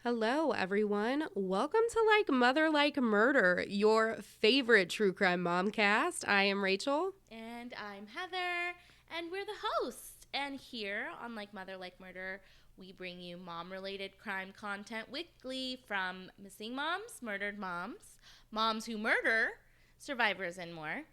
Hello, everyone. Welcome to Like Mother Like Murder, your favorite true crime momcast. I am Rachel. And I'm Heather, and we're the hosts. And here on Like Mother Like Murder, we bring you mom-related crime content weekly from missing moms, murdered moms, moms who murder, survivors, and more.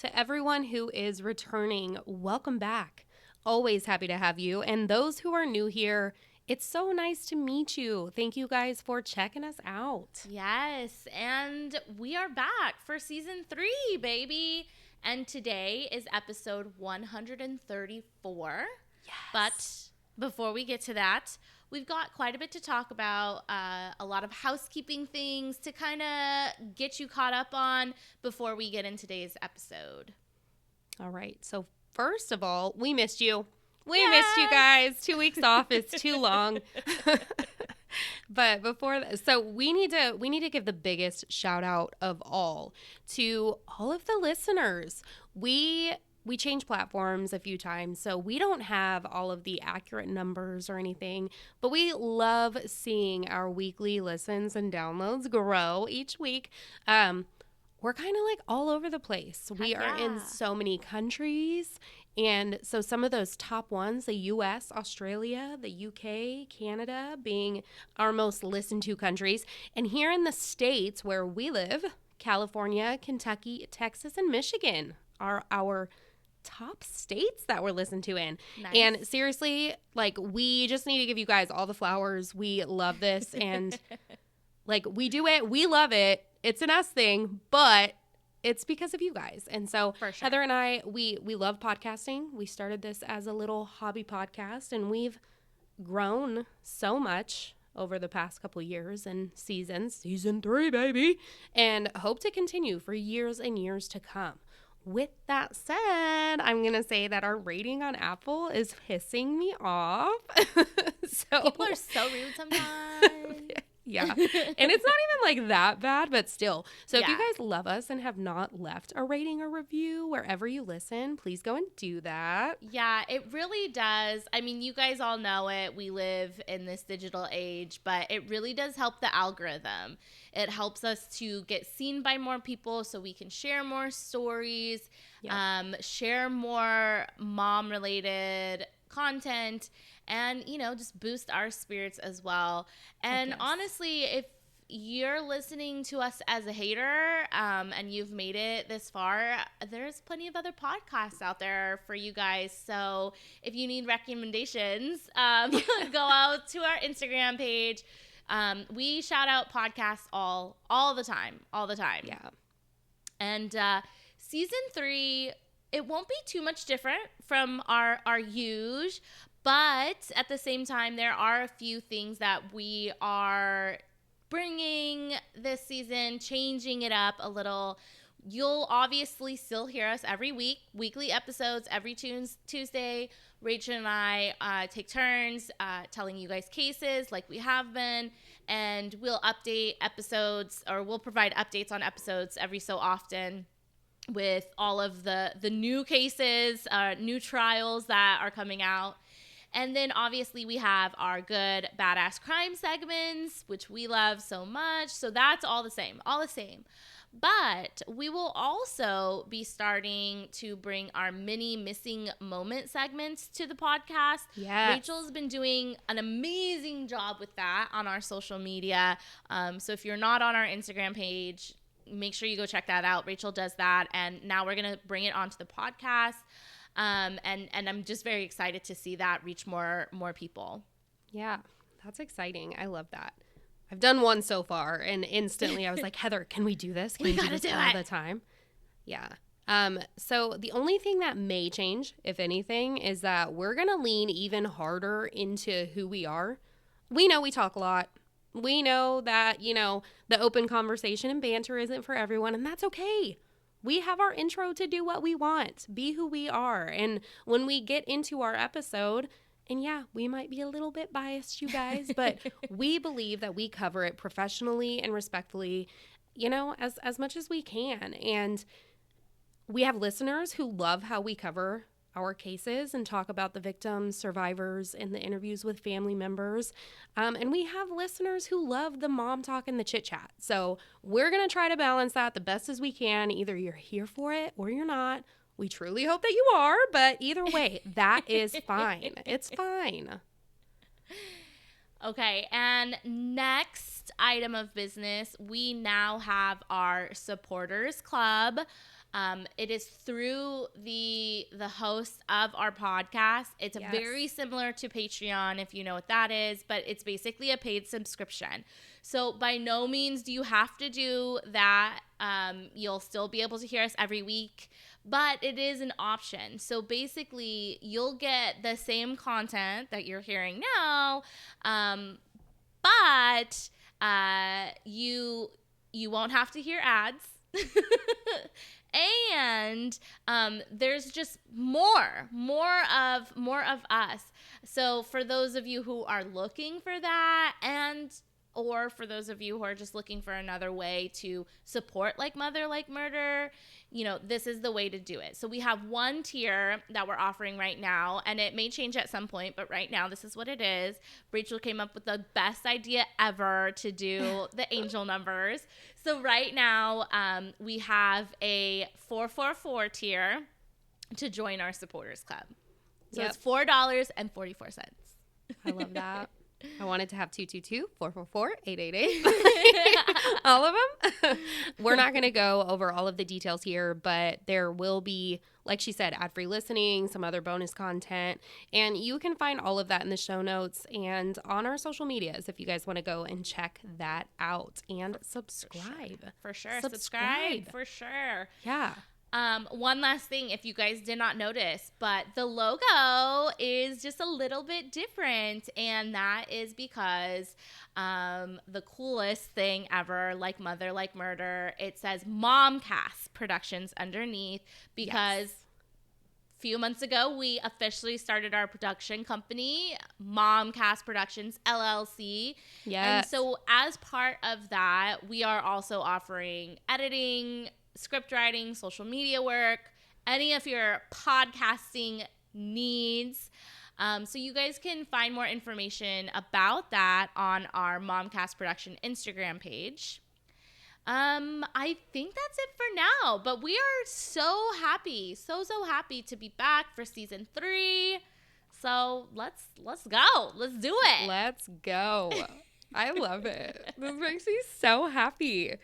To everyone who is returning, welcome back. Always happy to have you. And those who are new here, it's so nice to meet you. Thank you guys for checking us out. Yes, and we are back for season 3, baby. And today is episode 134. Yes. But before we get to that, we've got quite a bit to talk about, a lot of housekeeping things to kind of get you caught up on before we get in today's episode. All right. So first of all, we missed you. We Yes! missed you guys. 2 weeks off is too long. But so we need to give the biggest shout out of all to all of the listeners. We changed platforms a few times, so we don't have all of the accurate numbers or anything, but we love seeing our weekly listens and downloads grow each week. We're kind of like all over the place. We are in so many countries. And so some of those top ones, the US, Australia, the UK, Canada being our most listened to countries. And here in the States where we live, California, Kentucky, Texas, and Michigan are our top states that we're listened to in. Nice. And seriously, like, we just need to give you guys all the flowers. We love this. And like, we do it. We love it. It's an us thing, but it's because of you guys. And so For sure. Heather and I, we love podcasting. We started this as a little hobby podcast, and we've grown so much over the past couple years and seasons. Season 3, baby. And hope to continue for years and years to come. With that said, I'm going to say that our rating on Apple is pissing me off. So People are so rude sometimes. yeah. And it's not even like that bad, but still. So if you Yeah. guys love us and have not left a rating or review wherever you listen, please go and do that. Yeah, it really does. I mean, you guys all know it. We live in this digital age, but it really does help the algorithm. It helps us to get seen by more people so we can share more stories, Yep. share more mom-related content, and, just boost our spirits as well. And yes. honestly, if you're listening to us as a hater, and you've made it this far, there's plenty of other podcasts out there for you guys. So if you need recommendations, go out to our Instagram page. We shout out podcasts all the time. Yeah. And season 3, it won't be too much different from our huge, but at the same time, there are a few things that we are bringing this season, changing it up a little. You'll obviously still hear us every week, weekly episodes every Tuesday. Rachel and I take turns telling you guys cases like we have been, and we'll update episodes, or we'll provide updates on episodes every so often with all of the new cases, new trials that are coming out. And then obviously we have our good badass crime segments, which we love so much. So that's all the same. But we will also be starting to bring our mini missing moment segments to the podcast. Yes. Rachel's been doing an amazing job with that on our social media. So if you're not on our Instagram page, make sure you go check that out. Rachel does that. And now we're going to bring it onto the podcast. And I'm just very excited to see that reach more people. Yeah. That's exciting. I love that. I've done one so far, and instantly I was like, Heather, can we do this? Can we do this all the time? Yeah. So the only thing that may change, if anything, is that we're going to lean even harder into who we are. We know we talk a lot. We know that, the open conversation and banter isn't for everyone, and that's okay. We have our intro to do what we want, be who we are. And when we get into our episode, and yeah, we might be a little bit biased, you guys, but we believe that we cover it professionally and respectfully, as much as we can. And we have listeners who love how we cover our cases and talk about the victims, survivors, and the interviews with family members. And we have listeners who love the mom talk and the chit chat. So we're going to try to balance that the best as we can. Either you're here for it or you're not. We truly hope that you are, but either way, that is fine. It's fine. Okay, and next item of business, we now have our supporters club. It is through the host of our podcast. It's very similar to Patreon, if you know what that is, but it's basically a paid subscription. So by no means do you have to do that. You'll still be able to hear us every week, but it is an option. So basically, you'll get the same content that you're hearing now, but you won't have to hear ads. And there's just more of us. So for those of you who are looking for that, or for those of you who are just looking for another way to support Like Mother, Like Murder, this is the way to do it. So we have one tier that we're offering right now, and it may change at some point, but right now this is what it is. Rachel came up with the best idea ever to do the angel numbers. So right now we have a 444 tier to join our supporters club. So it's $4.44. I love that. I wanted to have 222-444-888. All of them. We're not going to go over all of the details here, but there will be, like she said, ad-free listening, some other bonus content, and you can find all of that in the show notes and on our social medias if you guys want to go and check that out and subscribe. For sure. Subscribe. For sure. Yeah. One last thing, if you guys did not notice, but the logo is just a little bit different, and that is because the coolest thing ever, Like Mother, Like Murder, it says Momcast Productions underneath, because a few months ago we officially started our production company, Momcast Productions LLC. Yes. And so as part of that, we are also offering editing, script writing, social media work, any of your podcasting needs. So you guys can find more information about that on our Momcast Production Instagram page. I think that's it for now, but we are so happy to be back for season 3. So let's go. Let's do it. Let's go. I love it. This makes me so happy.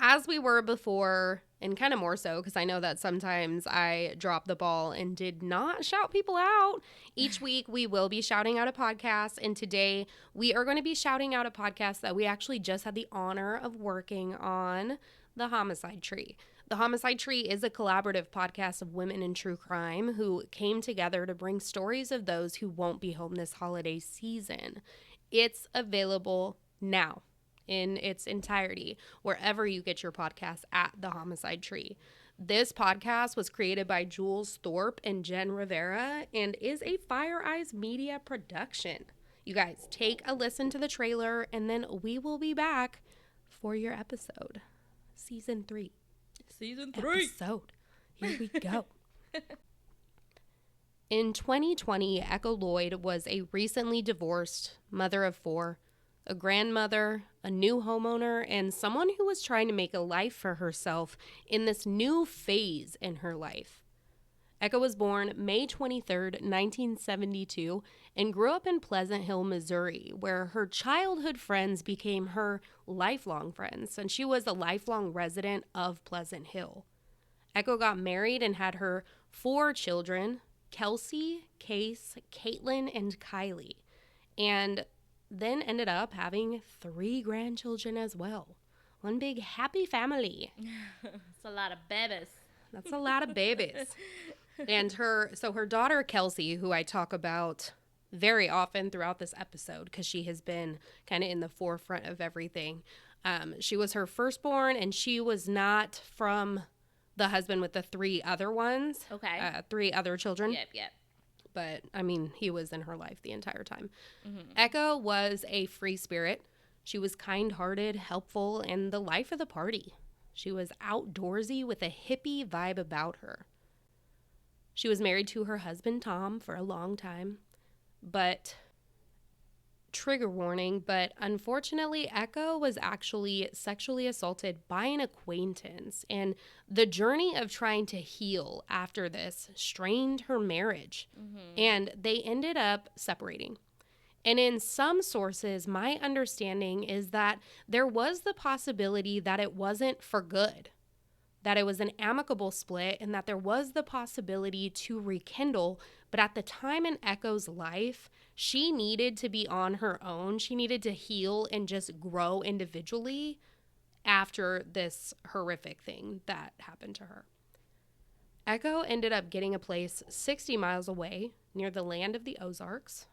As we were before, and kind of more so, because I know that sometimes I drop the ball and did not shout people out. Each week, we will be shouting out a podcast, and today we are going to be shouting out a podcast that we actually just had the honor of working on, The Homicide Tree. The Homicide Tree is a collaborative podcast of women in true crime who came together to bring stories of those who won't be home this holiday season. It's available now in its entirety, wherever you get your podcasts at The Homicide Tree. This podcast was created by Jules Thorpe and Jen Rivera and is a Fire Eyes Media production. You guys, take a listen to the trailer, and then we will be back for your episode. Season 3. Episode. Here we go. In 2020, Echo Lloyd was a recently divorced mother of 4, a grandmother, a new homeowner, and someone who was trying to make a life for herself in this new phase in her life. Echo was born May 23rd, 1972, and grew up in Pleasant Hill, Missouri, where her childhood friends became her lifelong friends, and she was a lifelong resident of Pleasant Hill. Echo got married and had her 4 children, Kelsey, Case, Caitlin, and Kylie, and then ended up having 3 grandchildren as well. One big happy family. That's a lot of babies. That's a lot of babies. And her daughter Kelsey, who I talk about very often throughout this episode because she has been kind of in the forefront of everything. She was her firstborn, and she was not from the husband with the 3 other ones. Okay. 3 other children. Yep. But, I mean, he was in her life the entire time. Mm-hmm. Echo was a free spirit. She was kind-hearted, helpful, and the life of the party. She was outdoorsy with a hippie vibe about her. She was married to her husband, Tom, for a long time. But, trigger warning, but unfortunately, Echo was actually sexually assaulted by an acquaintance. And the journey of trying to heal after this strained her marriage. And they ended up separating. And in some sources, my understanding is that there was the possibility that it wasn't for good, that it was an amicable split, and that there was the possibility to rekindle. But at the time in Echo's life, she needed to be on her own. She needed to heal and just grow individually after this horrific thing that happened to her. Echo ended up getting a place 60 miles away near the land of the Ozarks.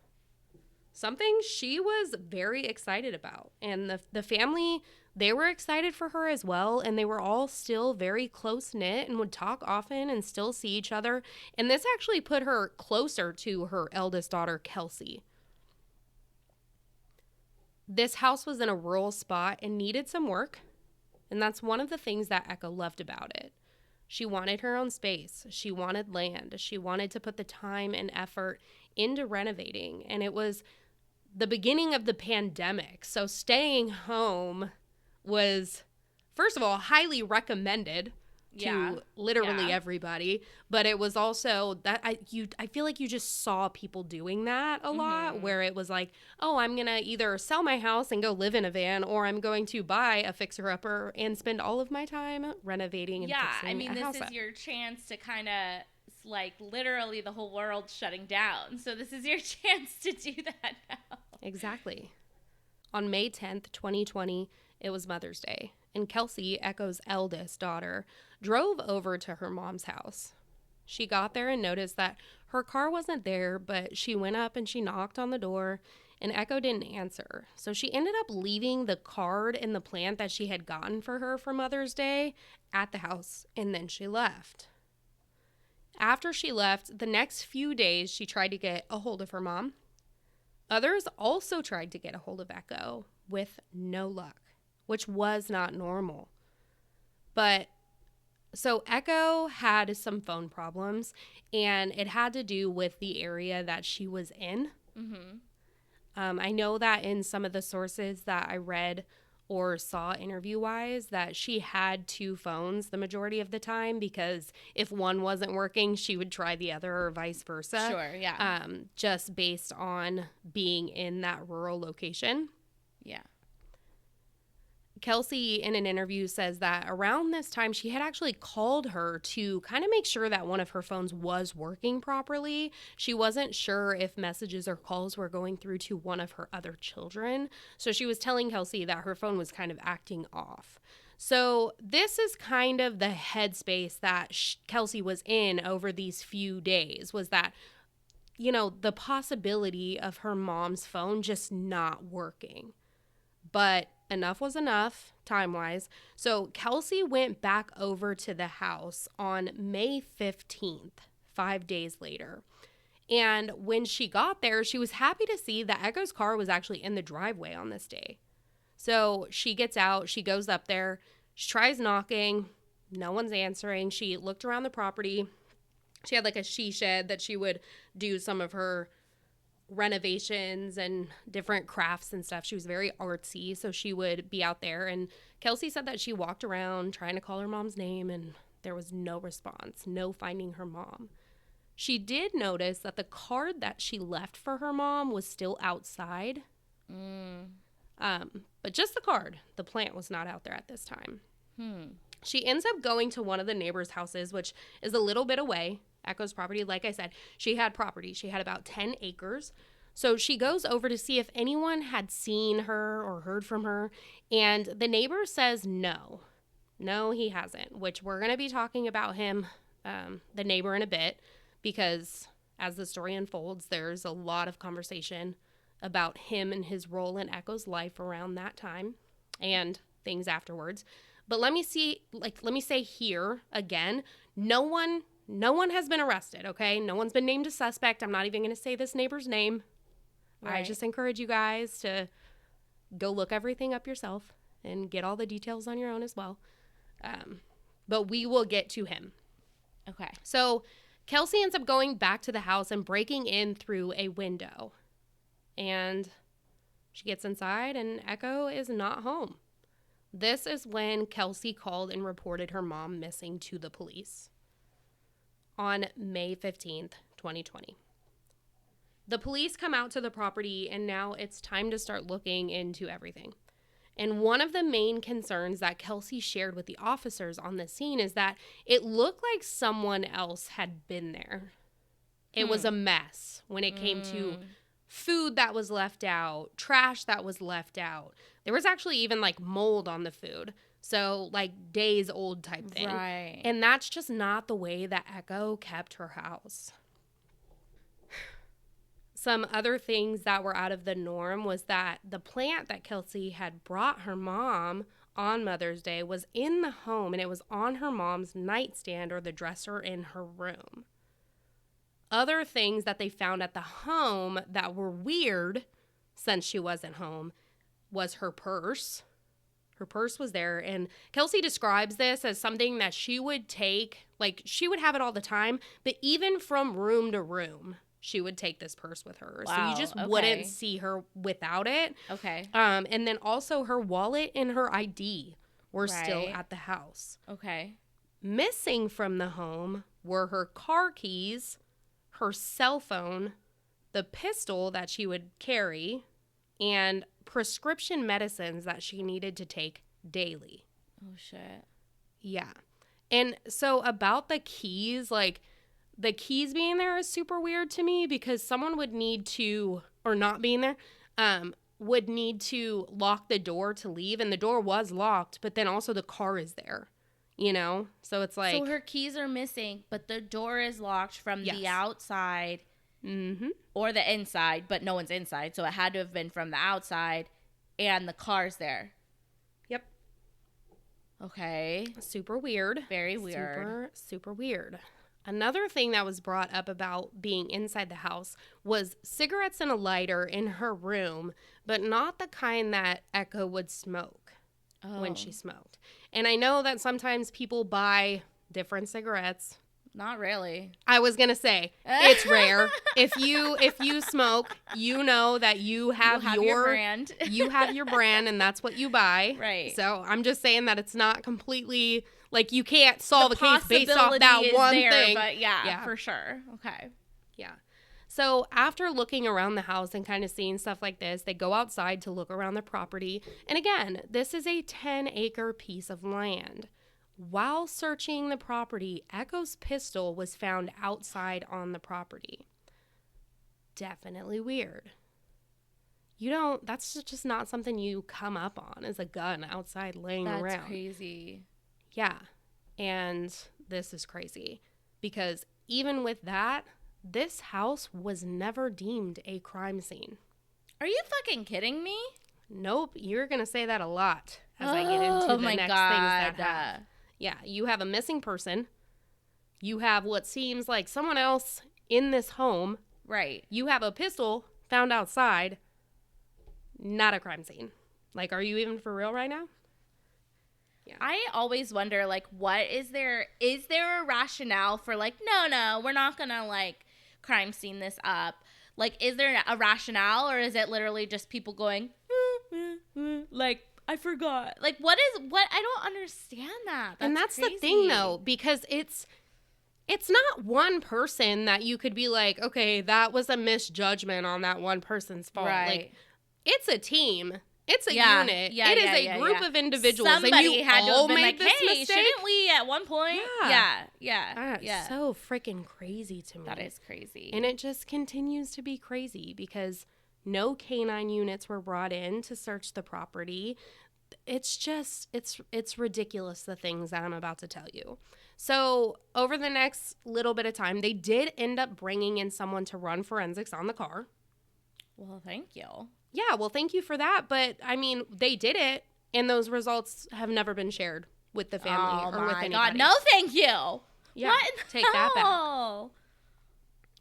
Something she was very excited about. And the family, they were excited for her as well. And they were all still very close-knit and would talk often and still see each other. And this actually put her closer to her eldest daughter, Kelsey. This house was in a rural spot and needed some work. And that's one of the things that Echo loved about it. She wanted her own space. She wanted land. She wanted to put the time and effort into renovating. And it was the beginning of the pandemic. So staying home was, first of all, highly recommended to literally everybody. But it was also that I feel like you just saw people doing that a lot, where it was like, oh, I'm going to either sell my house and go live in a van, or I'm going to buy a fixer-upper and spend all of my time renovating and fixing a house this is your chance to kind of, like, literally the whole world's shutting down. So this is your chance to do that now. Exactly. On May 10th, 2020, it was Mother's Day, and Kelsey, Echo's eldest daughter, drove over to her mom's house. She got there and noticed that her car wasn't there, but she went up and she knocked on the door, and Echo didn't answer. So she ended up leaving the card and the plant that she had gotten for her for Mother's Day at the house, and then she left. After she left, the next few days, she tried to get a hold of her mom. Others also tried to get a hold of Echo with no luck, which was not normal. But so Echo had some phone problems, and it had to do with the area that she was in. I know that in some of the sources that I read or saw interview-wise, that she had two phones the majority of the time, because if one wasn't working, she would try the other, or vice versa. Sure, yeah. Just based on being in that rural location. Yeah. Kelsey, in an interview, says that around this time, she had actually called her to kind of make sure that one of her phones was working properly. She wasn't sure if messages or calls were going through to one of her other children. So she was telling Kelsey that her phone was kind of acting off. So this is kind of the headspace that Kelsey was in over these few days, was that, you know, the possibility of her mom's phone just not working. But enough was enough, time-wise. So Kelsey went back over to the house on May 15th, 5 days later. And when she got there, she was happy to see that Echo's car was actually in the driveway on this day. So she gets out, she goes up there, she tries knocking, no one's answering. She looked around the property. She had like a she shed that she would do some of her renovations and different crafts and stuff. She was very artsy, so she would be out there. And Kelsey said that she walked around trying to call her mom's name, and there was no response, no finding her mom. She did notice that the card that she left for her mom was still outside. But just the card. The plant was not out there at this time. She ends up going to one of the neighbors' houses, which is a little bit away. Echo's property, like I said, she had property. She had about 10 acres. So she goes over to see if anyone had seen her or heard from her. And the neighbor says no. No, he hasn't, which we're going to be talking about him, the neighbor, in a bit, because as the story unfolds, there's a lot of conversation about him and his role in Echo's life around that time and things afterwards. But let me say here again, no one has been arrested, okay? No one's been named a suspect. I'm not even going to say this neighbor's name. Right. I just encourage you guys to go look everything up yourself and get all the details on your own as well. But we will get to him. Okay. So Kelsey ends up going back to the house and breaking in through a window. And she gets inside and Echo is not home. This is when Kelsey called and reported her mom missing to the police on May 15th, 2020. The police come out to the property and now it's time to start looking into everything. And one of the main concerns that Kelsey shared with the officers on the scene is that it looked like someone else had been there. It was a mess when it came to food that was left out, trash that was left out. There was actually even like mold on the food. So like days old type thing. Right. And that's just not the way that Echo kept her house. Some other things that were out of the norm was that the plant that Kelsey had brought her mom on Mother's Day was in the home, and it was on her mom's nightstand or the dresser in her room. Other things that they found at the home that were weird, since she wasn't home, was her purse. Her purse was there, and Kelsey describes this as something that she would take, like she would have it all the time, but even from room to room, she would take this purse with her. Wow, so you just wouldn't see her without it. Okay. And then also her wallet and her ID were still Right. at the house. Okay. Missing from the home were her car keys, her cell phone, the pistol that she would carry, and prescription medicines that she needed to take daily. Oh, shit. Yeah. And so about the keys, like the keys being there is super weird to me because someone would need to, or not being there, would need to lock the door to leave. And the door was locked, but then also the car is there, you know? So it's like. So her keys are missing, but the door is locked from Yes. the outside Mm-hmm. or the inside, but no one's inside. So it had to have been from the outside and the car's there. Yep. Okay. Super weird. Very weird. Super weird. Another thing that was brought up about being inside the house was cigarettes and a lighter in her room, but not the kind that Echo would smoke when she smoked. And I know that sometimes people buy different cigarettes. Not really. I was going to say, it's rare. If you smoke, you know that you have your brand. You have your brand, and that's what you buy. Right. So I'm just saying that it's not completely, like, you can't solve The a case based off that possibility is one there, thing. But yeah, for sure. Okay. Yeah. So after looking around the house and kind of seeing stuff like this, they go outside to look around the property. And again, this is a 10-acre piece of land. While searching the property, Echo's pistol was found outside on the property. Definitely weird. That's just not something you come up on, is a gun outside laying around. That's crazy. Yeah. And this is crazy because even with that, this house was never deemed a crime scene. Are you fucking kidding me? Nope. You're going to say that a lot as I get into the next things that happen. Yeah, you have a missing person. You have what seems like someone else in this home. Right. You have a pistol found outside. Not a crime scene. Like, are you even for real right now? Yeah. I always wonder, like, what is there a rationale for, like, no, we're not gonna, like, crime scene this up. Like, is there a rationale, or is it literally just people going, like, I forgot. Like, what I don't understand that. That's crazy. the thing, though, because it's not one person that you could be like, okay, that was a misjudgment on that one person's fault. Right. Like, it's a team. It's a unit. Yeah, it is a group of individuals. Somebody and you had to all have been made like, this hey, mistake. shouldn't we at one point? That's Yeah. so freaking crazy to me. That is crazy. And it just continues to be crazy because no canine units were brought in to search the property. It's just, it's ridiculous, the things that I'm about to tell you. So over the next little bit of time, they did end up bringing in someone to run forensics on the car. Well, thank you. Yeah, well, thank you for that. But, I mean, they did it, and those results have never been shared with the family or with anybody. God, no thank you. Yeah, what? Take that back. No.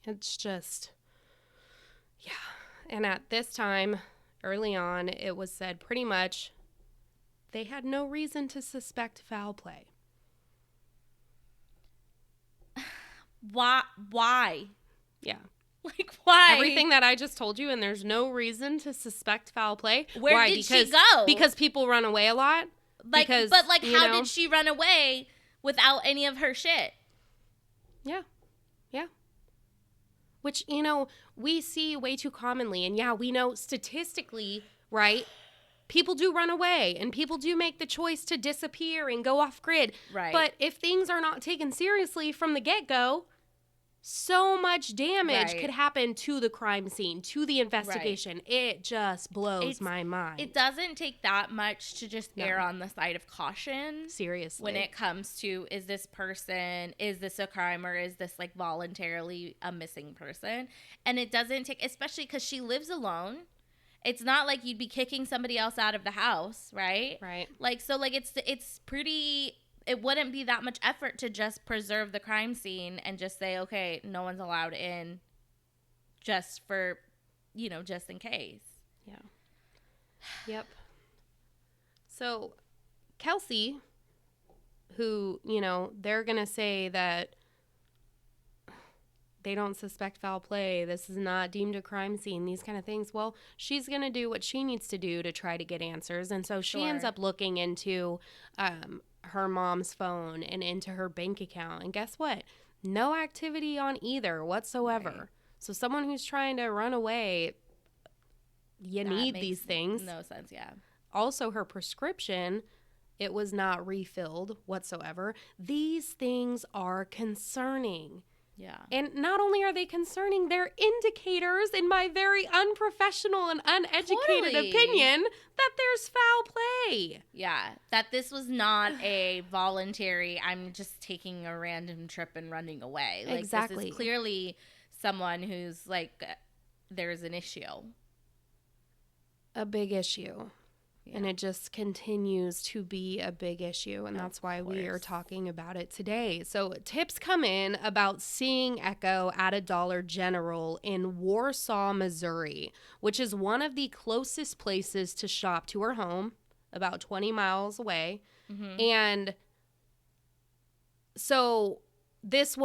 It's just, yeah. And at this time, early on, it was said pretty much they had no reason to suspect foul play. Why? Yeah. Like, why? Everything that I just told you, and there's no reason to suspect foul play. Why? Did she go? Because people run away a lot. Like, but like, how did she run away without any of her shit? Yeah. Yeah. Which, we see way too commonly. And yeah, we know statistically, right? People do run away and people do make the choice to disappear and go off grid. Right. But if things are not taken seriously from the get-go, so much damage could happen to the crime scene, to the investigation. Right. It just blows my mind. It doesn't take that much to just err on the side of caution. Seriously. When it comes to, is this a crime, or is this like voluntarily a missing person? And it doesn't take, especially because she lives alone. It's not like you'd be kicking somebody else out of the house, right? Right. Like, so like it's pretty... It wouldn't be that much effort to just preserve the crime scene and just say, okay, no one's allowed in just for, just in case. Yeah. Yep. So Kelsey, who, they're going to say that they don't suspect foul play, this is not deemed a crime scene, these kind of things. Well, she's going to do what she needs to do to try to get answers. And so she ends up looking into her mom's phone and into her bank account. And guess what? No activity on either whatsoever. Right. So someone who's trying to run away, you need these things. No sense, yeah. Also, her prescription, it was not refilled whatsoever. These things are concerning. Yeah. And not only are they concerning, they're indicators, in my very unprofessional and uneducated opinion, that there's foul play. Yeah. That this was not a voluntary, I'm just taking a random trip and running away. Like, exactly. This is clearly someone who's like, there's an issue. A big issue. Yeah. And it just continues to be a big issue. And that's why we are talking about it today. So tips come in about seeing Echo at a Dollar General in Warsaw, Missouri, which is one of the closest places to shop to her home, about 20 miles away. Mm-hmm. And so it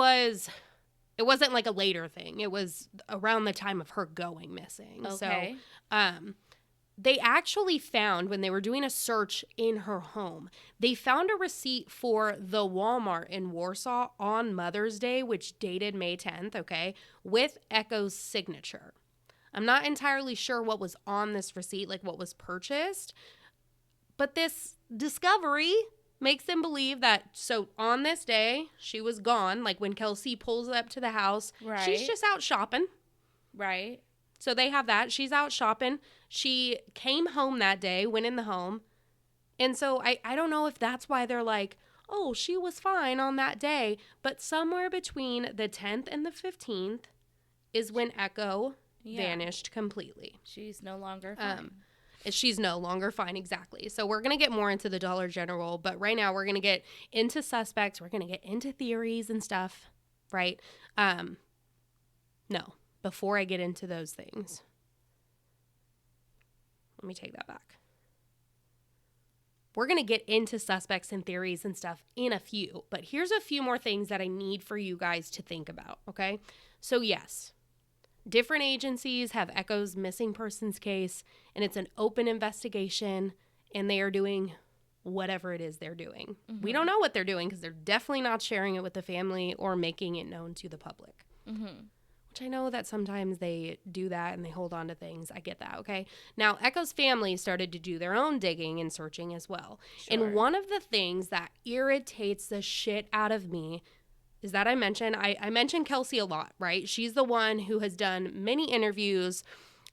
wasn't like a later thing. It was around the time of her going missing. Okay. So, they actually found, when they were doing a search in her home, they found a receipt for the Walmart in Warsaw on Mother's Day, which dated May 10th, okay, with Echo's signature. I'm not entirely sure what was on this receipt, like what was purchased, but this discovery makes them believe that, so on this day, she was gone, like when Kelsey pulls up to the house, she's just out shopping. Right. So they have that. She's out shopping. She came home that day, went in the home. And so I don't know if that's why they're like, oh, she was fine on that day. But somewhere between the 10th and the 15th is when Echo vanished completely. She's no longer fine. She's no longer fine, exactly. So we're going to get more into the Dollar General. But right now we're going to get into suspects. We're going to get into theories and stuff, right? No. Before I get into those things, let me take that back. We're going to get into suspects and theories and stuff in a few, but here's a few more things that I need for you guys to think about, okay? So yes, different agencies have Echo's missing persons case, and it's an open investigation, and they are doing whatever it is they're doing. Mm-hmm. We don't know what they're doing because they're definitely not sharing it with the family or making it known to the public. Mm-hmm. Which I know that sometimes they do that and they hold on to things. I get that, okay? Now, Echo's family started to do their own digging and searching as well. Sure. And one of the things that irritates the shit out of me is that I mentioned Kelsey a lot, right? She's the one who has done many interviews.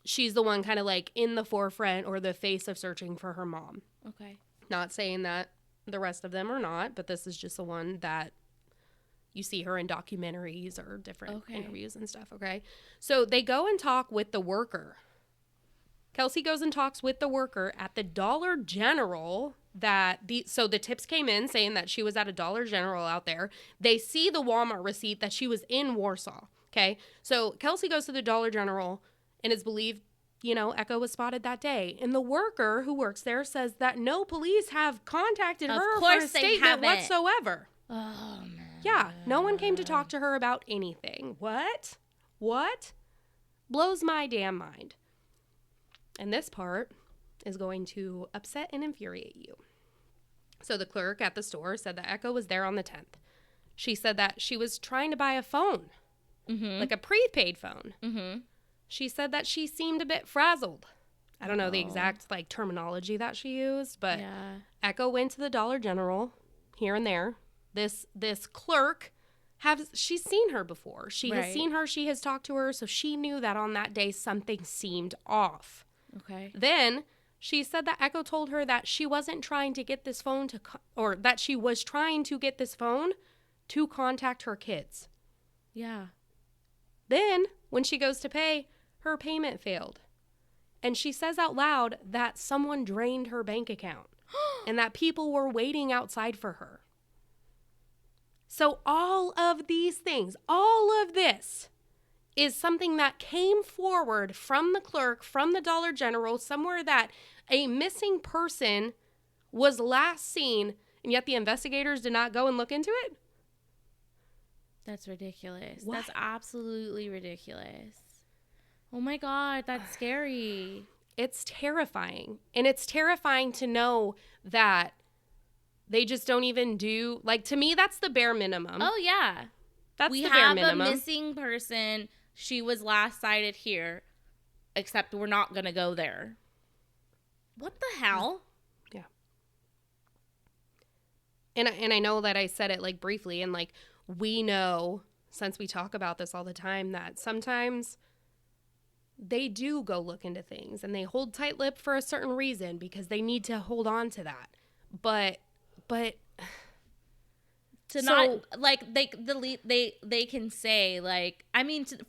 She's the one kind of like in the forefront or the face of searching for her mom. Okay. Not saying that the rest of them are not, but this is just the one that you see her in documentaries or different interviews and stuff, okay? So they go and talk with the worker. Kelsey goes and talks with the worker at the Dollar General so the tips came in saying that she was at a Dollar General out there. They see the Walmart receipt that she was in Warsaw, okay? So Kelsey goes to the Dollar General and is believed, Echo was spotted that day. And the worker who works there says that no police have contacted her for a statement whatsoever. Oh, man. Yeah, no one came to talk to her about anything. What? Blows my damn mind. And this part is going to upset and infuriate you. So the clerk at the store said that Echo was there on the 10th. She said that she was trying to buy a phone, like a prepaid phone. She said that she seemed a bit frazzled. I don't know the exact terminology that she used, but Echo went to the Dollar General here and there. This clerk, she's seen her before. She has seen her. She has talked to her. So she knew that on that day something seemed off. Okay. Then she said that Echo told her that she wasn't trying to get this phone or that she was trying to get this phone to contact her kids. Yeah. Then when she goes to pay, her payment failed. And she says out loud that someone drained her bank account and that people were waiting outside for her. So all of these things, all of this is something that came forward from the clerk, from the Dollar General, somewhere that a missing person was last seen, and yet the investigators did not go and look into it? That's ridiculous. What? That's absolutely ridiculous. Oh my God, that's scary. It's terrifying. And it's terrifying to know that they just don't even do, to me, that's the bare minimum. Oh, yeah. That's we the bare have minimum. a missing person. She was last sighted here, except we're not going to go there. What the hell? Yeah. And I know that I said it briefly, and we know, since we talk about this all the time, that sometimes they do go look into things and they hold tight-lipped for a certain reason because they need to hold on to that. But to not they can say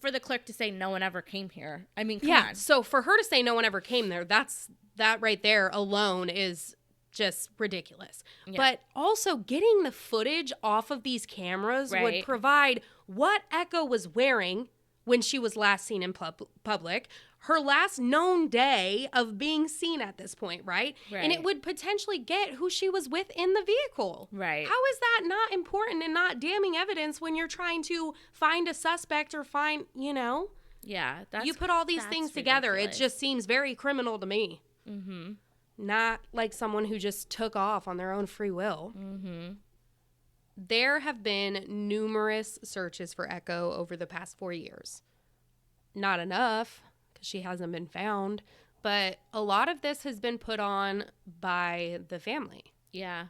for the clerk to say no one ever came here. I mean, come on. So for her to say no one ever came there, that right there alone is just ridiculous. Yeah. But also getting the footage off of these cameras would provide what Echo was wearing when she was last seen in public, her last known day of being seen at this point, right? And it would potentially get who she was with in the vehicle. Right. How is that not important and not damning evidence when you're trying to find a suspect or find, Yeah. You put all these things together. It just seems very criminal to me. Mm-hmm. Not like someone who just took off on their own free will. Mm-hmm. There have been numerous searches for Echo over the past 4 years. Not enough, because she hasn't been found, but a lot of this has been put on by the family. Yeah.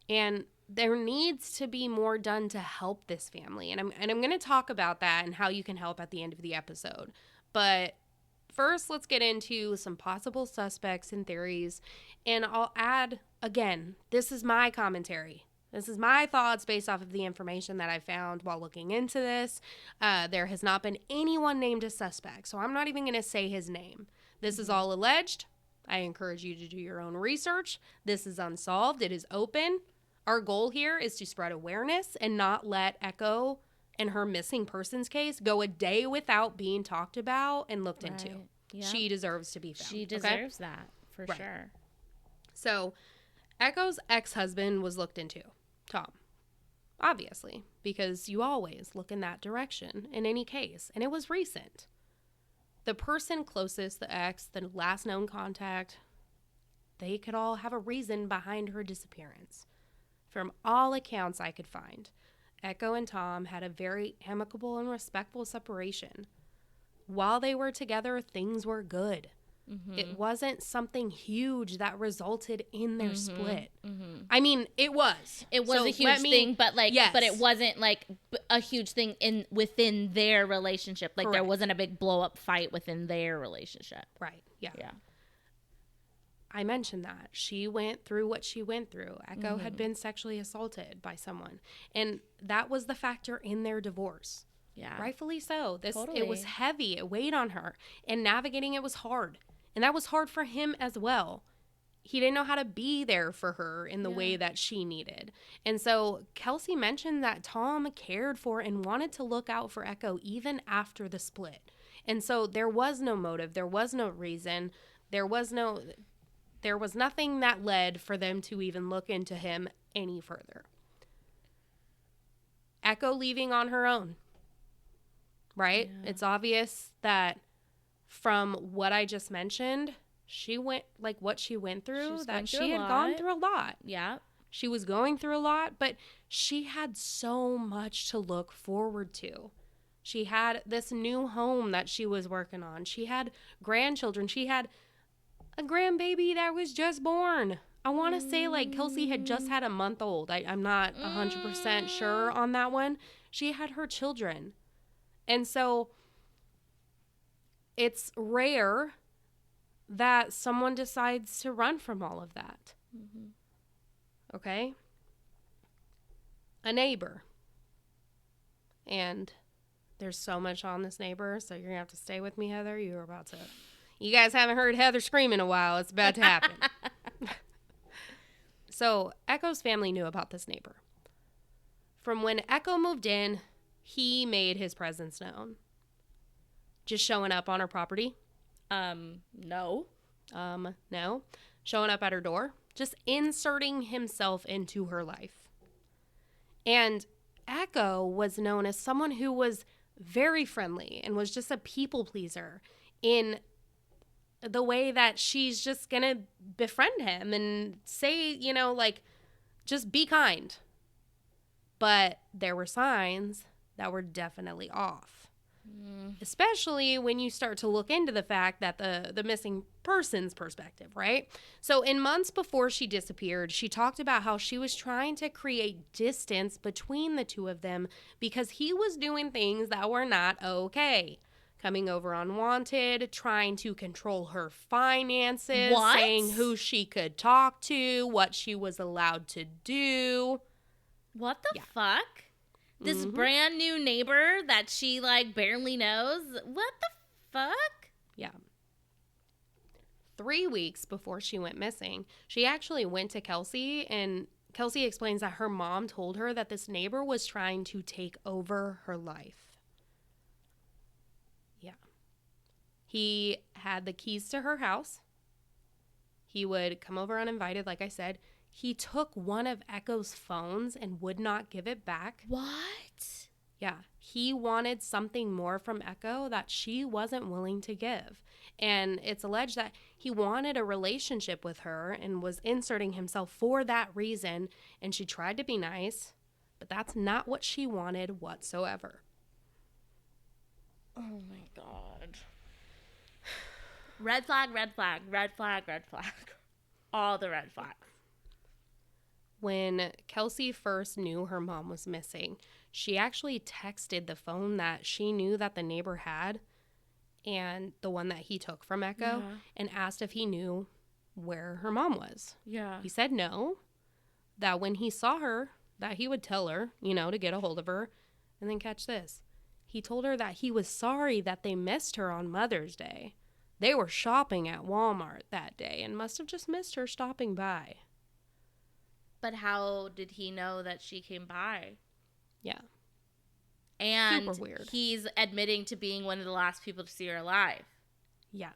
And there needs to be more done to help this family. And I'm going to talk about that and how you can help at the end of the episode. But first, let's get into some possible suspects and theories. And I'll add, again, this is my commentary. This is my thoughts based off of the information that I found while looking into this. There has not been anyone named a suspect, so I'm not even going to say his name. This is all alleged. I encourage you to do your own research. This is unsolved. It is open. Our goal here is to spread awareness and not let Echo and her missing persons case go a day without being talked about and looked into. Yep. She deserves to be found. She deserves that, for sure. So, Echo's ex-husband was looked into. Tom. Obviously, because you always look in that direction in any case, and it was recent. The person closest, the ex, the last known contact, they could all have a reason behind her disappearance. From all accounts I could find, Echo and Tom had a very amicable and respectful separation. While they were together, things were good. Mm-hmm. It wasn't something huge that resulted in their split. Mm-hmm. I mean, it was. It was a huge thing, but but it wasn't a huge thing within their relationship. Correct. There wasn't a big blow up fight within their relationship. Right. Yeah. I mentioned that she went through what she went through. Echo had been sexually assaulted by someone, and that was the factor in their divorce. Yeah. Rightfully so. It was heavy. It weighed on her, and navigating it was hard. And that was hard for him as well. He didn't know how to be there for her in the way that she needed. And so Kelsey mentioned that Tom cared for and wanted to look out for Echo even after the split. And so there was no motive. There was no reason. There was nothing that led for them to even look into him any further. Echo leaving on her own, right? Yeah. It's obvious that from what I just mentioned, she went, like what she went through, that she had gone through a lot. Yeah. She was going through a lot, but she had so much to look forward to. She had this new home that she was working on. She had grandchildren. She had a grandbaby that was just born. I want to say like Kelsey had just had a month old. I'm not 100% sure on that one. She had her children. And so it's rare that someone decides to run from all of that. Mm-hmm. Okay? A neighbor. And there's so much on this neighbor, so you're going to have to stay with me, Heather. You guys haven't heard Heather scream in a while. It's about to happen. So Echo's family knew about this neighbor. From when Echo moved in, he made his presence known. Just showing up on her property. No. No. Showing up at her door. Just inserting himself into her life. And Echo was known as someone who was very friendly and was just a people pleaser in the way that she's just going to befriend him and say, you know, like, just be kind. But there were signs that were definitely off. Especially when you start to look into the fact that the missing person's perspective, right? So in months before she disappeared, she talked about how she was trying to create distance between the two of them because he was doing things that were not okay. Coming over unwanted, trying to control her finances, What? saying who she could talk to, what she was allowed to do. What the fuck? This brand new neighbor that she like barely knows? What the fuck? Yeah. 3 weeks before she went missing, she actually went to Kelsey, and Kelsey explains that her mom told her that this neighbor was trying to take over her life. Yeah. He had the keys to her house. He would come over uninvited, like I said. He took one of Echo's phones and would not give it back. What? Yeah. He wanted something more from Echo that she wasn't willing to give. And it's alleged that he wanted a relationship with her and was inserting himself for that reason. And she tried to be nice, but that's not what she wanted whatsoever. Oh my God. Red flag, red flag, red flag, red flag. All the red flags. When Kelsey first knew her mom was missing, she actually texted the phone that she knew that the neighbor had and the one that he took from Echo and asked if he knew where her mom was. Yeah. He said no, that when he saw her, that he would tell her, you know, to get a hold of her. And then catch this. He told her that he was sorry that they missed her on Mother's Day. They were shopping at Walmart that day and must have just missed her stopping by. But how did he know that she came by? Yeah. And super weird. He's admitting to being one of the last people to see her alive. Yeah.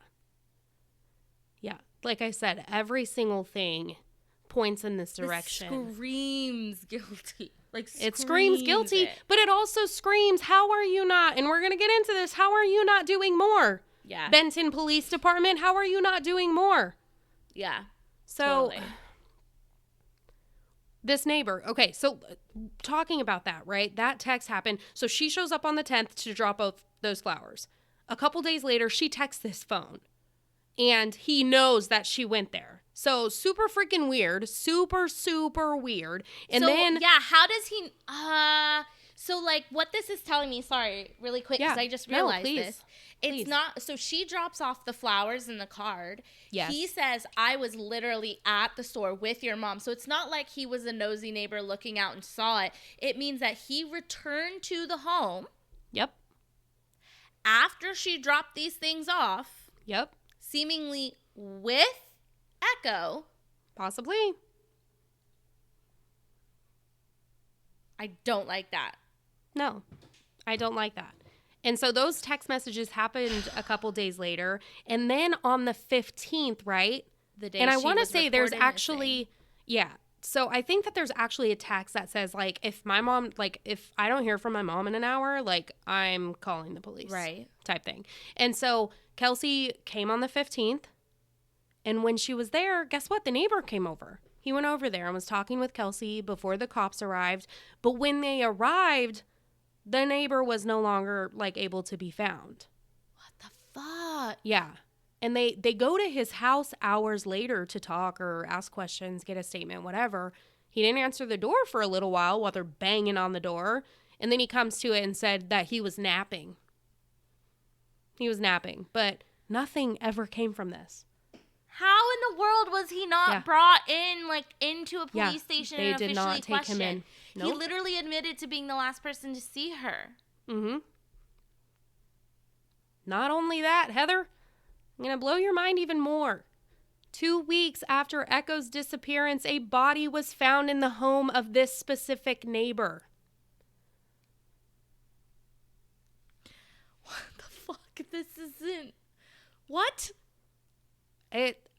Yeah. Like I said, every single thing points in this direction. It screams guilty. It screams guilty, but it also screams, how are you not, and we're going to get into this, how are you not doing more? Yeah. Benton Police Department, how are you not doing more? Yeah. So, totally. This neighbor, okay, so talking about that, right? That text happened. So she shows up on the 10th to drop off those flowers. A couple days later, she texts this phone. And he knows that she went there. So super freaking weird. Super, super weird. And then... yeah, how does he... So, like, what this is telling me... Sorry, really quick, because I just realized this. It's not... So she drops off the flowers and the card. Yes. He says, I was literally at the store with your mom. So it's not like he was a nosy neighbor looking out and saw it. It means that he returned to the home. Yep. After she dropped these things off. Yep. Seemingly with Echo. Possibly. I don't like that. No, I don't like that. And so those text messages happened a couple days later. And then on the 15th, right? The day and I she want to was say there's reported actually, missing. yeah, So I think that there's actually a text that says, like, if I don't hear from my mom in an hour, like, I'm calling the police. Right. Type thing. And so Kelsey came on the 15th. And when she was there, guess what? The neighbor came over. He went over there and was talking with Kelsey before the cops arrived. But when they arrived, the neighbor was no longer, like, able to be found. What the fuck? Yeah. And they go to his house hours later to talk or ask questions, get a statement, whatever. He didn't answer the door for a little while they're banging on the door. And then he comes to it and said that he was napping. He was napping. But nothing ever came from this. How in the world was he not brought in, like, into a police station they and did officially not take questioned? him in. Nope. He literally admitted to being the last person to see her. Mm-hmm. Not only that, Heather, I'm going to blow your mind even more. 2 weeks after Echo's disappearance, a body was found in the home of this specific neighbor. What the fuck? This isn't... What?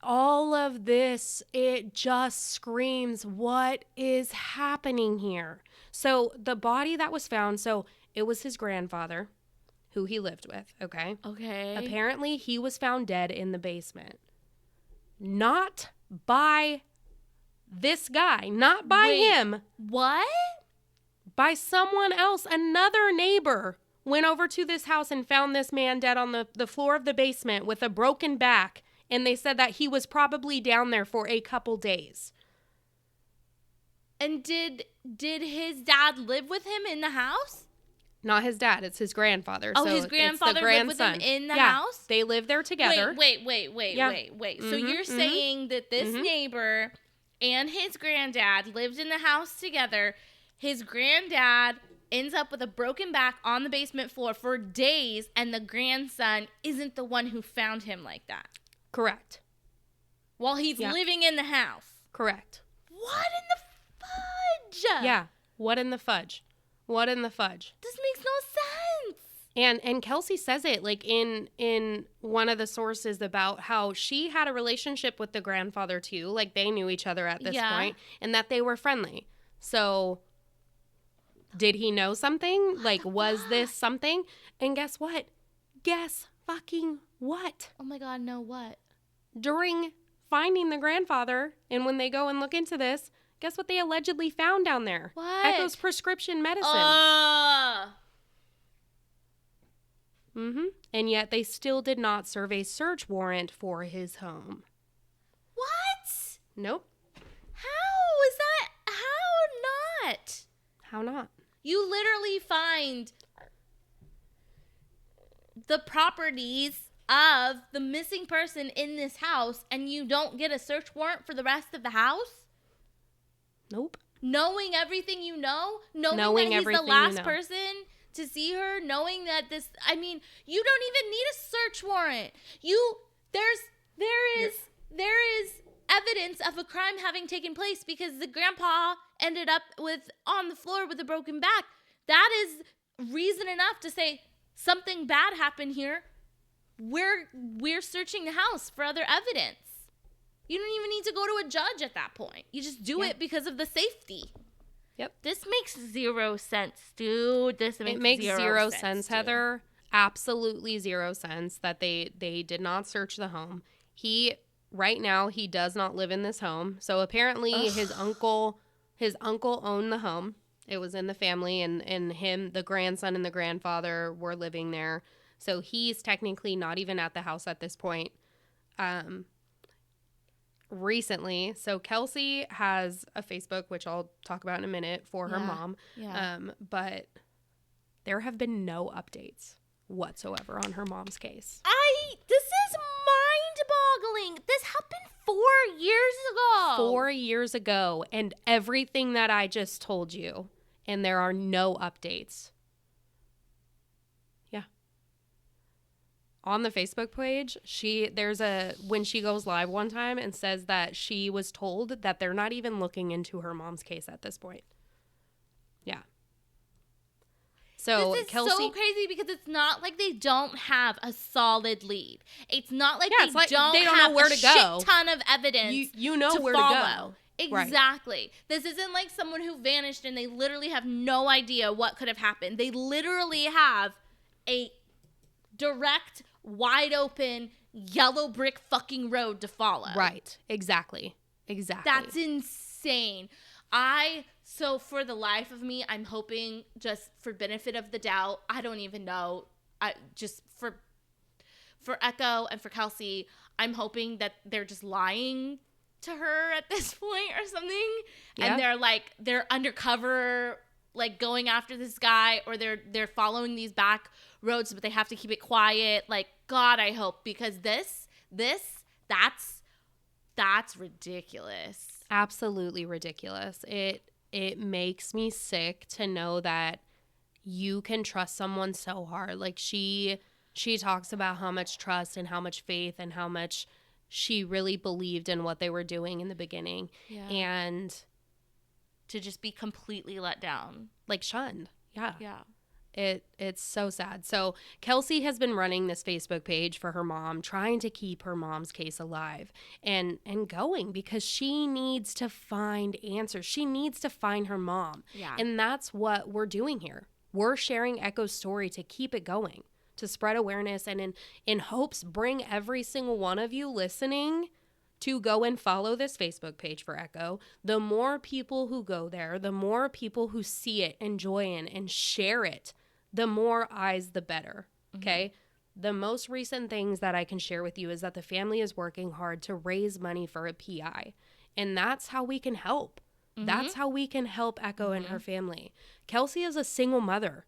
All of this, it just screams, what is happening here? So the body that was found, so it was his grandfather, who he lived with, okay? Okay. Apparently, he was found dead in the basement. Not by this guy, not by him. What? By someone else. Another neighbor went over to this house and found this man dead on the floor of the basement with a broken back. And they said that he was probably down there for a couple days. And did his dad live with him in the house? Not his dad, it's his grandfather. Oh, so his grandfather lived with him in the house? They live there together. Wait. So you're saying that this neighbor and his granddad lived in the house together. His granddad ends up with a broken back on the basement floor for days, and the grandson isn't the one who found him like that. Correct. While he's living in the house. Correct. What in the fudge? Yeah. What in the fudge? What in the fudge? This makes no sense. And Kelsey says it, like, in one of the sources about how she had a relationship with the grandfather too, like they knew each other at this point, and that they were friendly. So did he know something? Like, was this something? And guess what? Guess fucking what? Oh my God, no, what? During finding the grandfather, and when they go and look into this, guess what they allegedly found down there? What? Echo's prescription medicine. And yet they still did not serve a search warrant for his home. What? Nope. How is that? How not? How not? You literally find the properties of the missing person in this house, and you don't get a search warrant for the rest of the house? Nope. Knowing everything you know? Knowing that he's the last person to see her? Knowing that you don't even need a search warrant. There is evidence of a crime having taken place because the grandpa ended up on the floor with a broken back. That is reason enough to say something bad happened here. We're searching the house for other evidence. You don't even need to go to a judge at that point. You just do it because of the safety. Yep. This makes zero sense, dude. It makes zero sense, Heather. Absolutely zero sense that they did not search the home. Right now, he does not live in this home. So apparently his uncle owned the home. It was in the family, and him, the grandson and the grandfather were living there. So he's technically not even at the house at this point. Recently, so Kelsey has a Facebook, which I'll talk about in a minute, for her mom. Yeah. But there have been no updates whatsoever on her mom's case. This is mind-boggling. This happened 4 years ago. 4 years ago, and everything that I just told you, and there are no updates. Yeah. On the Facebook page, when she goes live one time and says that she was told that they're not even looking into her mom's case at this point. Yeah. So this is Kelsey, so crazy because it's not like they don't have a solid lead. It's not like they don't know have where a to go. shit ton of evidence you know to where follow. to go. Exactly. This isn't like someone who vanished and they literally have no idea what could have happened. They literally have a direct, wide open, yellow brick fucking road to follow. Right. Exactly. That's insane. So for the life of me, I'm hoping, just for benefit of the doubt, I don't even know. Just for Echo and for Kelsey, I'm hoping that they're just lying to her at this point or something. Yeah. And they're undercover, like going after this guy, or they're following these back roads, but they have to keep it quiet. Like, God, I hope, because that's ridiculous. Absolutely ridiculous. It makes me sick to know that you can trust someone so hard. Like she talks about how much trust and how much faith and how much she really believed in what they were doing in the beginning. Yeah. And to just be completely let down. Like shunned. Yeah. Yeah. It's so sad. So Kelsey has been running this Facebook page for her mom, trying to keep her mom's case alive and going, because she needs to find answers. She needs to find her mom. Yeah. And that's what we're doing here. We're sharing Echo's story to keep it going, to spread awareness, and in hopes bring every single one of you listening to go and follow this Facebook page for Echo. The more people who go there, the more people who see it, enjoy it, and share it, the more eyes, the better. Okay? Mm-hmm. The most recent things that I can share with you is that the family is working hard to raise money for a PI. And that's how we can help. Mm-hmm. That's how we can help Echo and her family. Kelsey is a single mother.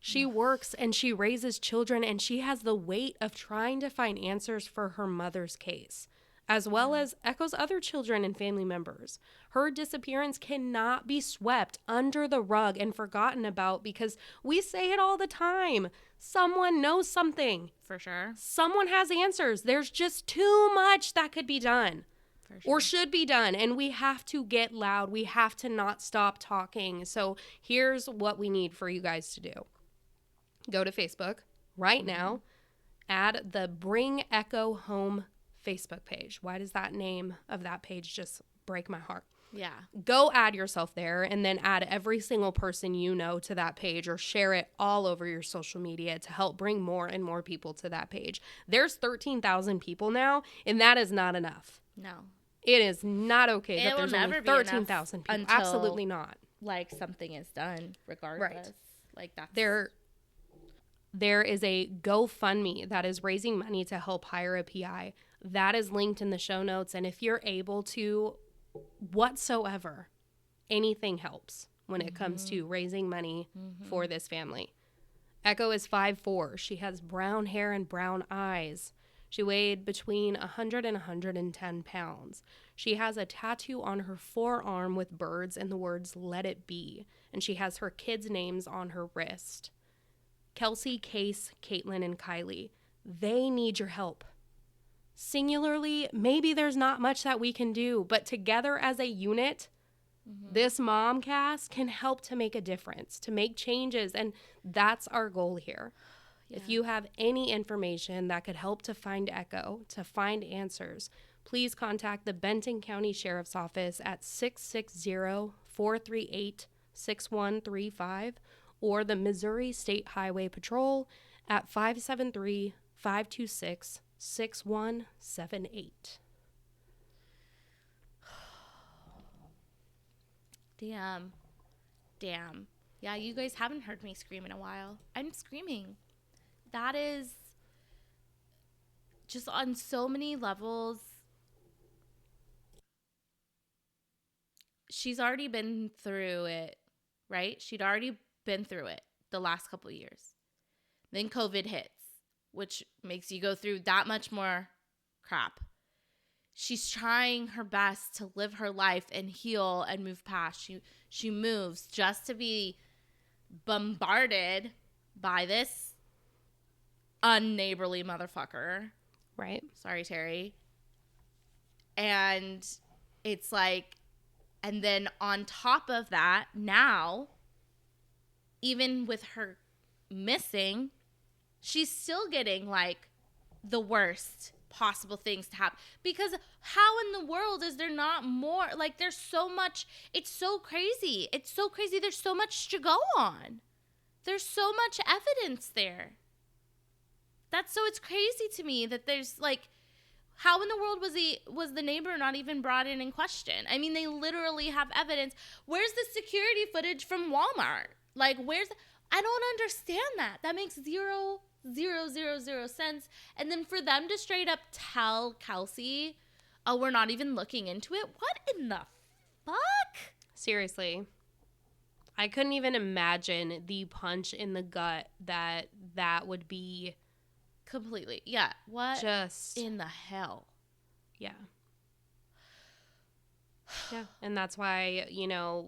She works and she raises children, and she has the weight of trying to find answers for her mother's case, as well as Echo's other children and family members. Her disappearance cannot be swept under the rug and forgotten about, because we say it all the time. Someone knows something. For sure. Someone has answers. There's just too much that could be done. For sure. Or should be done. And we have to get loud. We have to not stop talking. So here's what we need for you guys to do. Go to Facebook right now. Add the Bring Echo Home Facebook page. Why does that name of that page just break my heart? Yeah. Go add yourself there, and then add every single person you know to that page, or share it all over your social media to help bring more and more people to that page. There's 13,000 people now, and that is not enough. No. It is not okay that there's only 13,000 people. Absolutely not. Like, something is done regardless. Right. Like, that's... There is a GoFundMe that is raising money to help hire a PI. That is linked in the show notes. And if you're able to, whatsoever, anything helps when it comes to raising money for this family. Echo is 5'4". She has brown hair and brown eyes. She weighed between 100 and 110 pounds. She has a tattoo on her forearm with birds and the words, "Let it be." And she has her kids' names on her wrist. Kelsey, Case, Caitlin, and Kylie, they need your help. Singularly, maybe there's not much that we can do, but together as a unit, this Momcast can help to make a difference, to make changes, and that's our goal here. Yeah. If you have any information that could help to find Echo, to find answers, please contact the Benton County Sheriff's Office at 660-438-6135, or the Missouri State Highway Patrol at 573-526-6178. Damn. Yeah, you guys haven't heard me scream in a while. I'm screaming. That is just on so many levels. She's already been through it, right? She'd already been through it the last couple of years. Then COVID hits, which makes you go through that much more crap. She's trying her best to live her life and heal and move past. She moves just to be bombarded by this unneighborly motherfucker. Right. Sorry, Terry. And it's like, and then on top of that, now, even with her missing, she's still getting like the worst possible things to happen. Because how in the world is there not more? Like, there's so much. It's so crazy. It's so crazy. There's so much to go on. There's so much evidence there. It's crazy to me that there's like, how in the world was the neighbor not even brought in question? I mean, they literally have evidence. Where's the security footage from Walmart? Like, I don't understand that. That makes zero sense. And then for them to straight up tell Kelsey, oh, we're not even looking into it. What in the fuck? Seriously. I couldn't even imagine the punch in the gut that would be. Completely. Yeah. What just in the hell? Yeah. Yeah. And that's why,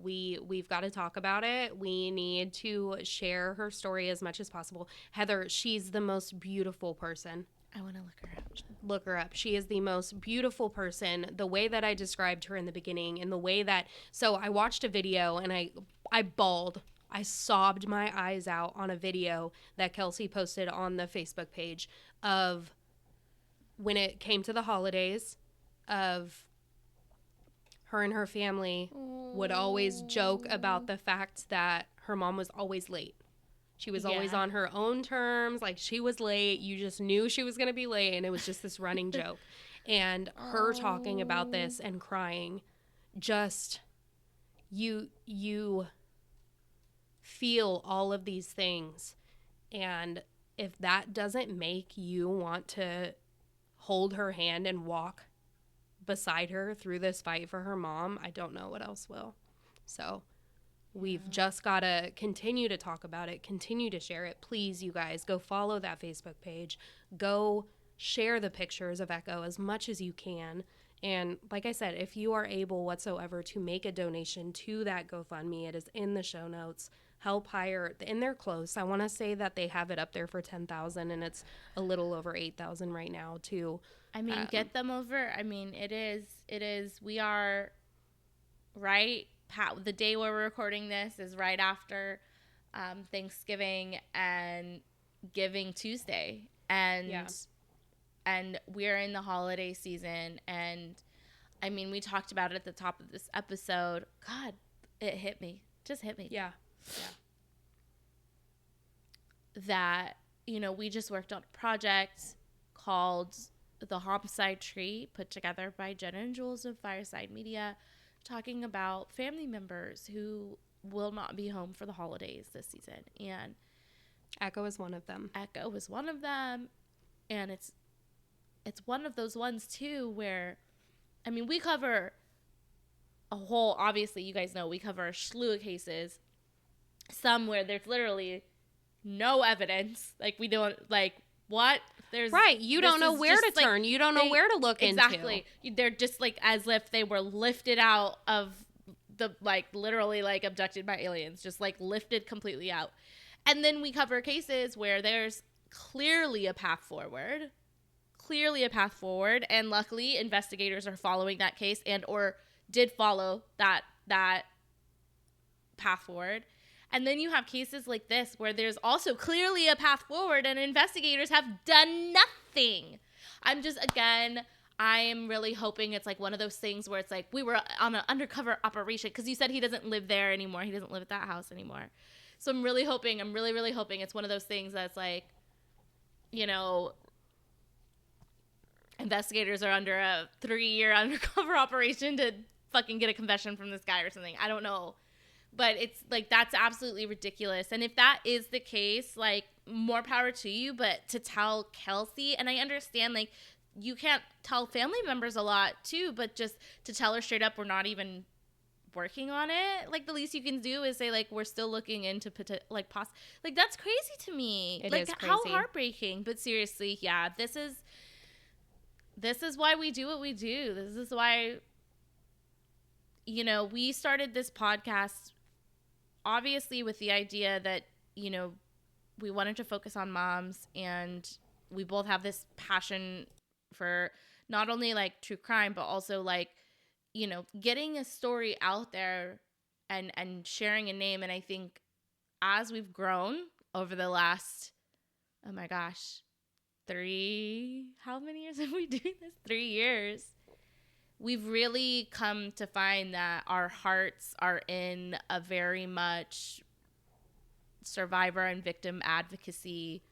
we've got to talk about it. We need to share her story as much as possible. Heather, she's the most beautiful person. I want to look her up. Look her up. She is the most beautiful person. The way that I described her in the beginning, and the way that, so I watched a video and I bawled. I sobbed my eyes out on a video that Kelsey posted on the Facebook page of when it came to the holidays, of her and her family would always joke about the fact that her mom was always late. She was always on her own terms. Like, she was late. You just knew she was going to be late, and it was just this running joke. And her talking about this and crying, just you feel all of these things. And if that doesn't make you want to hold her hand and walk beside her through this fight for her mom, I don't know what else will. So we've just got to continue to talk about it, continue to share it. Please, you guys, go follow that Facebook page. Go share the pictures of Echo as much as you can. And like I said, if you are able whatsoever to make a donation to that GoFundMe, it is in the show notes. Help hire, and they're close. I want to say that they have it up there for 10,000, and it's a little over 8,000 right now too. I mean, get them over. I mean, it is, we are right. The day we're recording this is right after Thanksgiving and Giving Tuesday. And we're in the holiday season. And I mean, we talked about it at the top of this episode. God, it hit me. Just hit me. Yeah. That, we just worked on a project called The Homicide Tree, put together by Jenna and Jules of Fireside Media, talking about family members who will not be home for the holidays this season. And Echo is one of them. And it's one of those ones too where, I mean, we cover obviously, you guys know, we cover a slew of cases, some where there's literally no evidence. Like, we don't, like, what? You don't know where to turn. You don't know where to look into. Exactly. They're just like as if they were lifted out of the, like, literally, like, abducted by aliens, just like lifted completely out. And then we cover cases where there's clearly a path forward. And luckily investigators are following that case or did follow that path forward. And then you have cases like this where there's also clearly a path forward and investigators have done nothing. I am really hoping it's like one of those things where it's like we were on an undercover operation, because you said he doesn't live there anymore. He doesn't live at that house anymore. So I'm really hoping it's one of those things that's like, investigators are under a 3-year undercover operation to fucking get a confession from this guy or something. I don't know. But it's like, that's absolutely ridiculous. And if that is the case, like, more power to you. But to tell Kelsey, and I understand, like, you can't tell family members a lot too, but just to tell her straight up, we're not even working on it. Like, the least you can do is say, like, we're still looking into like that's crazy to me. It like, is crazy. How heartbreaking. But seriously, yeah, this is why we do what we do. This is why, we started this podcast obviously with the idea that, we wanted to focus on moms, and we both have this passion for not only like true crime, but also like, getting a story out there and sharing a name. And I think as we've grown over the last, oh my gosh, how many years have we doing this? 3 years. We've really come to find that our hearts are in a very much survivor and victim advocacy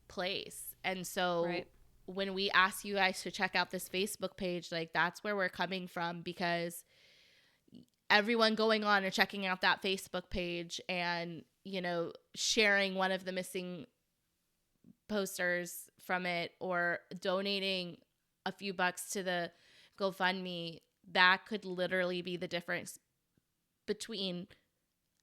place. And so Right. when we ask you guys to check out this Facebook page, like that's where we're coming from, because everyone going on and checking out that Facebook page and, you know, sharing one of the missing posters from it or donating a few bucks to the GoFundMe, that could literally be the difference between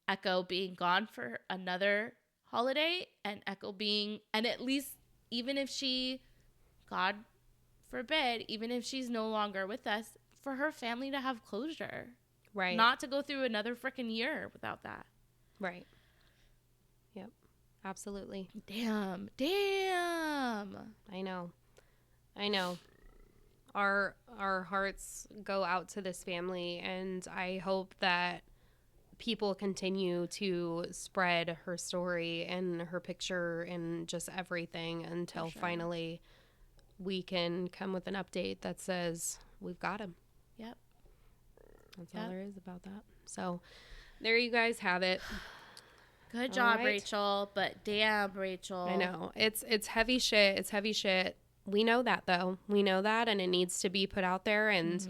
Echo being gone for another holiday and Echo being, and at least even if she, God forbid, even if she's no longer with us, for her family to have closure. Right. Not to go through another freaking year without that. Right. Yep. Absolutely. Damn. I know. Our hearts go out to this family, and I hope that people continue to spread her story and her picture and just everything until finally we can come with an update that says we've got him. Yep. That's all there is about that. So there you guys have it. Good job, right. Rachel. But damn, Rachel. I know. It's heavy shit. It's heavy shit. We know that, though. We know that, and it needs to be put out there. And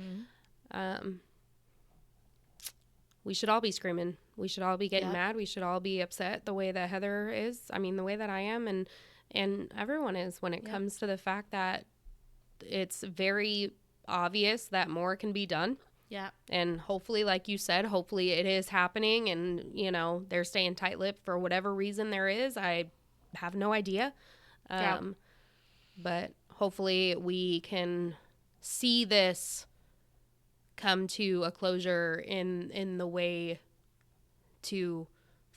we should all be screaming. We should all be getting mad. We should all be upset the way that Heather is. I mean, the way that I am, and everyone is when it comes to the fact that it's very obvious that more can be done. Yeah. And hopefully, like you said, hopefully it is happening, and, you know, they're staying tight-lipped for whatever reason there is. I have no idea. But hopefully we can see this come to a closure in the way to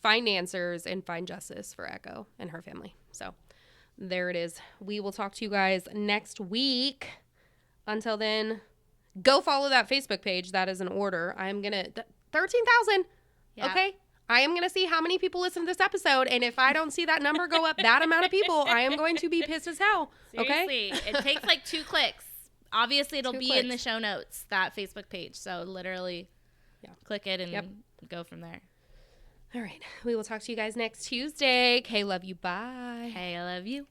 find answers and find justice for Echo and her family. So there it is. We will talk to you guys next week. Until then, go follow that Facebook page. That is an order. I'm going to 13,000. Okay. I am going to see how many people listen to this episode. And if I don't see that number go up that amount of people, I am going to be pissed as hell. Seriously. Okay. It takes like 2 clicks. Obviously, it'll 2 be clicks. in the show notes, that Facebook page. So literally click it and go from there. All right. We will talk to you guys next Tuesday. Okay. Love you. Bye. Hey, I love you.